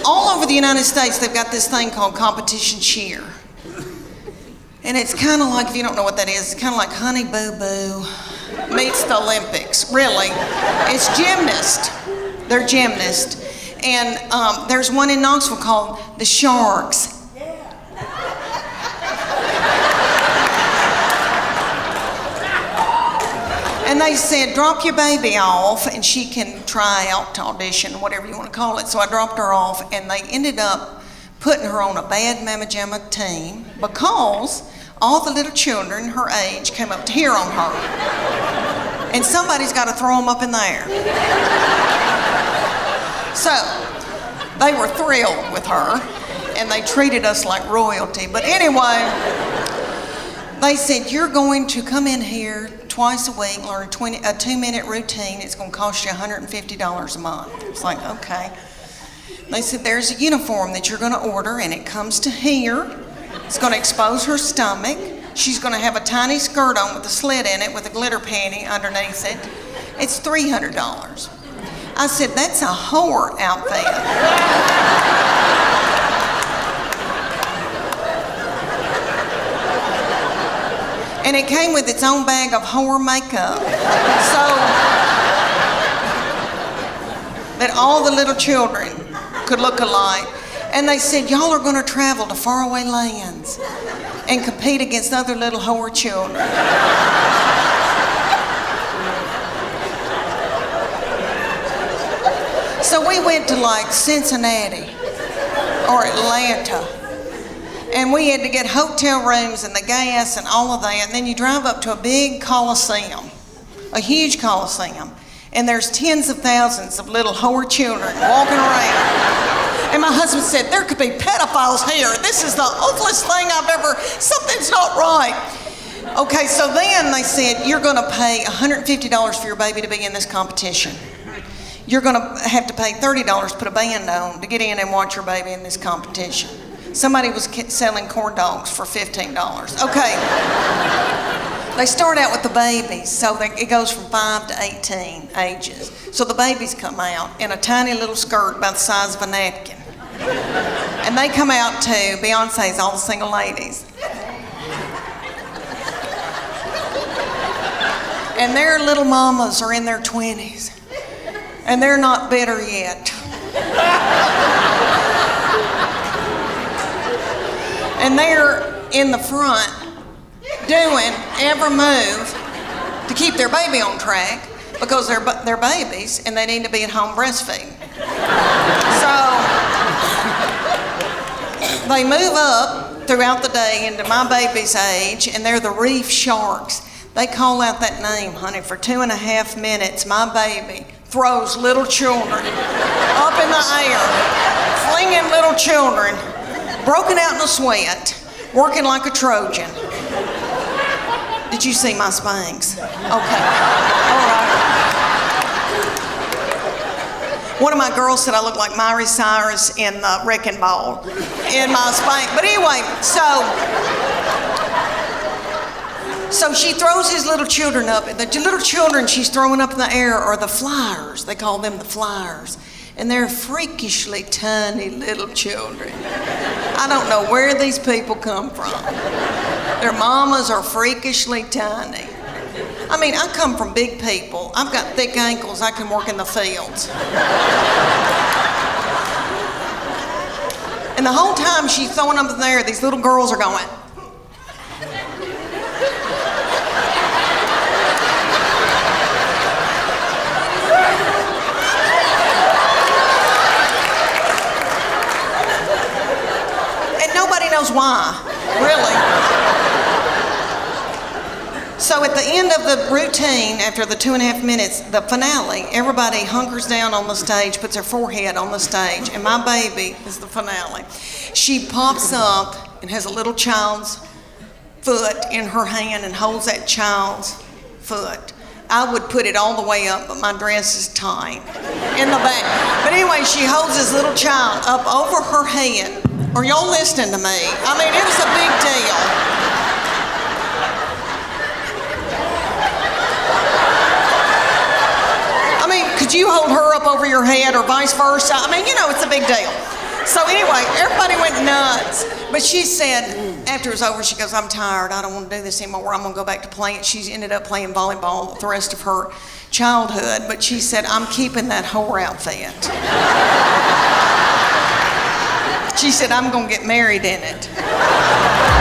all over the United States, they've got this thing called competition cheer. And it's kind of like, if you don't know what that is, it's kind of like Honey Boo Boo meets the Olympics, really. It's gymnast. They're gymnasts. And there's one in Knoxville called the Sharks. And they said, drop your baby off and she can try out to audition, whatever you want to call it. So I dropped her off and they ended up putting her on a bad Mama Jamma team because all the little children her age came up to hear on her. And somebody's got to throw them up in the air. So they were thrilled with her and they treated us like royalty. But anyway, they said, you're going to come in here twice a week, learn a 2-minute routine. It's going to cost you $150 a month. It's like, okay. They said, there's a uniform that you're going to order, and it comes to here. It's going to expose her stomach. She's going to have a tiny skirt on with a slit in it with a glitter panty underneath it. It's $300. I said, that's a whore outfit. And it came with its own bag of whore makeup. So that all the little children could look alike. And they said, y'all are going to travel to faraway lands and compete against other little whore children. So we went to like Cincinnati or Atlanta. And we had to get hotel rooms and the gas and all of that. And then you drive up to a big coliseum, a huge coliseum. And there's tens of thousands of little whore children walking around. And my husband said, there could be pedophiles here. This is the ugliest thing I've ever, something's not right. Okay, so then they said, you're going to pay $150 for your baby to be in this competition. You're going to have to pay $30 to put a band on to get in and watch your baby in this competition. Somebody was selling corn dogs for $15. Okay. They start out with the babies, so it goes from 5 to 18 ages. So the babies come out in a tiny little skirt about the size of a napkin. And they come out to Beyonce's All the Single Ladies. And their little mamas are in their 20s. And they're not bitter yet. And they're in the front doing every move to keep their baby on track because they're babies and they need to be at home breastfeeding. So they move up throughout the day into my baby's age, and they're the reef sharks. They call out that name, honey, for 2.5 minutes. My baby throws little children up in the air, flinging little children, broken out in a sweat, working like a Trojan. Did you see my Spanx? Okay, all right. One of my girls said I look like Miley Cyrus in the Wrecking Ball in my Spanx. But anyway, so she throws his little children up. The little children she's throwing up in the air are the flyers. They call them the flyers. And they're freakishly tiny little children. I don't know where these people come from. Their mamas are freakishly tiny. I mean, I come from big people. I've got thick ankles. I can work in the fields. And the whole time she's throwing them up there, these little girls are going. Knows why, really. So at the end of the routine, after the 2.5 minutes, the finale, everybody hunkers down on the stage, puts their forehead on the stage, and my baby is the finale. She pops up and has a little child's foot in her hand and holds that child's foot. I would put it all the way up, but my dress is tight in the back. But anyway, she holds this little child up over her head. Are y'all listening to me? I mean, it was a big deal. I mean, could would you hold her up over your head or vice versa? I mean, you know, it's a big deal. So anyway, everybody went nuts. But she said, after it was over, she goes, I'm tired. I don't want to do this anymore. I'm going to go back to playing. She ended up playing volleyball the rest of her childhood. But she said, I'm keeping that whore outfit. She said, I'm going to get married in it.